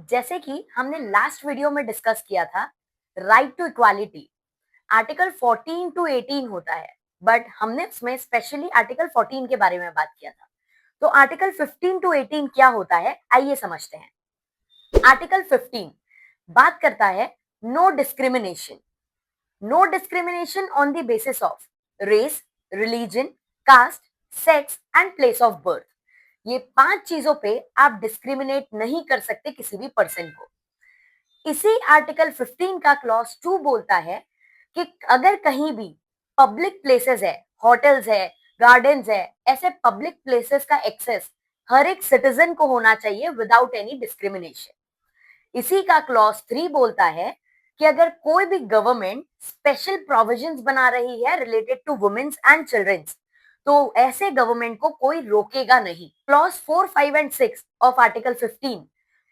जैसे कि हमने लास्ट वीडियो में डिस्कस किया था, right to equality article 14 to 18 होता है, बट हमने उसमें स्पेशली आर्टिकल 14 के बारे में बात किया था। तो आर्टिकल 15 टू 18 क्या होता है, आइए समझते हैं। आर्टिकल 15 बात करता है no discrimination, no discrimination on the basis of race, religion, caste, sex and place of birth. ये 5 चीजों पे आप डिस्क्रिमिनेट नहीं कर सकते किसी भी पर्सन को। इसी आर्टिकल 15 का क्लॉज 2 बोलता है कि अगर कहीं भी पब्लिक प्लेसेस है, होटल्स है, गार्डन्स है, ऐसे पब्लिक प्लेसेस का एक्सेस हर एक सिटीजन को होना चाहिए विदाउट एनी डिस्क्रिमिनेशन। इसी का क्लॉज 3 बोलता है कि अगर कोई भी गवर्नमेंट स्पेशल प्रोविजंस बना रही है related to womens and childrens, तो ऐसे गवर्नमेंट को कोई रोकेगा नहीं। क्लॉज 4, 5 एंड 6 ऑफ आर्टिकल 15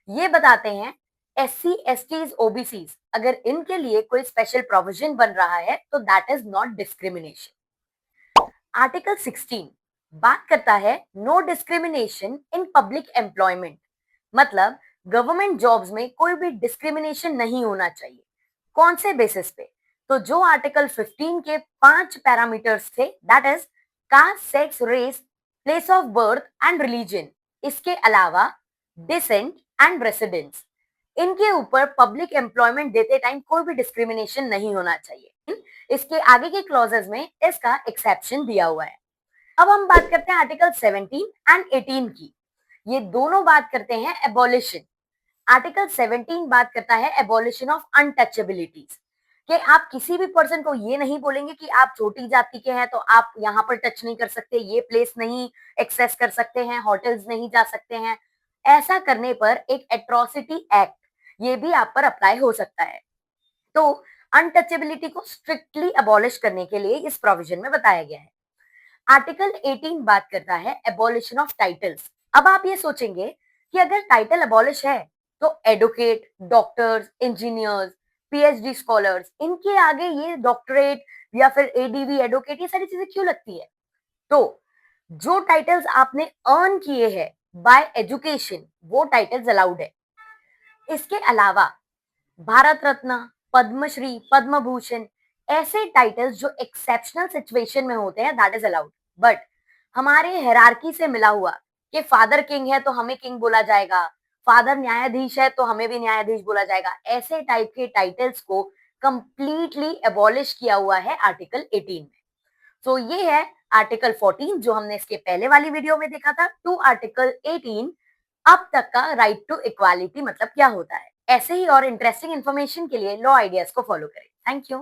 ये बताते हैं SC, STs, OBCs अगर इनके लिए कोई स्पेशल प्रोविजन बन रहा है तो that is not discrimination. Article 16 बात करता है no discrimination in public employment, मतलब गवर्नमेंट जॉब्स में कोई भी डिस्क्रिमिनेशन नहीं होना चाहिए। कौन से बेसिस पे? तो जो आर्टिकल 15 के 5 पैरामीटर्स थे, that is caste, sex, race, place of birth and religion, इसके अलावा डिसेंट एंड रेसिडेंस, इनके ऊपर पब्लिक एम्प्लॉयमेंट देते टाइम कोई भी डिस्क्रिमिनेशन नहीं होना चाहिए। इसके आगे के क्लॉजेस में इसका एक्सेप्शन दिया हुआ है। अब हम बात करते हैं आर्टिकल 17 एंड 18 की। ये दोनों बात करते हैं एबॉलिशन। आर्टिकल 17 बात करता है एबॉलिशन ऑफ अनटचेबिलिटीज, कि आप किसी भी पर्सन को ये नहीं बोलेंगे कि आप छोटी जाति के हैं तो आप यहाँ पर टच नहीं कर सकते, ये प्लेस नहीं एक्सेस कर सकते हैं, होटल्स नहीं जा सकते हैं। ऐसा करने पर एक एट्रोसिटी एक्ट ये भी आप पर अप्लाई हो सकता है। तो अनटचेबिलिटी को स्ट्रिक्टली अबॉलिश करने के लिए इस प्रोविजन में बताया गया है। आर्टिकल 18 बात करता है एबॉलिशन ऑफ टाइटल्स। अब आप ये सोचेंगे कि अगर टाइटल अबॉलिश है तो advocate, doctors, engineers, PhD scholars, इनके आगे ये डॉक्टरेट या फिर ADV एडवोकेट ये सारी चीजें क्यों लगती है? तो जो टाइटल्स आपने अर्न किए हैं बाय एजुकेशन, वो टाइटल्स अलाउड है। इसके अलावा भारत रत्न, पद्मश्री, पद्म भूषण, ऐसे टाइटल्स जो एक्सेप्शनल सिचुएशन में होते हैं, दैट इज अलाउड। बट हमारे हिरार्की से मिला हुआ कि फादर किंग है तो हमें किंग बोला जाएगा, फादर न्यायाधीश है तो हमें भी न्यायाधीश बोला जाएगा, ऐसे टाइप के टाइटल्स को कंप्लीटली एबॉलिश किया हुआ है आर्टिकल 18 में। सो ये है आर्टिकल 14 जो हमने इसके पहले वाली वीडियो में देखा था, टू आर्टिकल 18 अब तक का राइट टू इक्वालिटी मतलब क्या होता है। ऐसे ही और इंटरेस्टिंग इन्फॉर्मेशन के लिए लॉ आइडियाज को फॉलो करें। Thank you.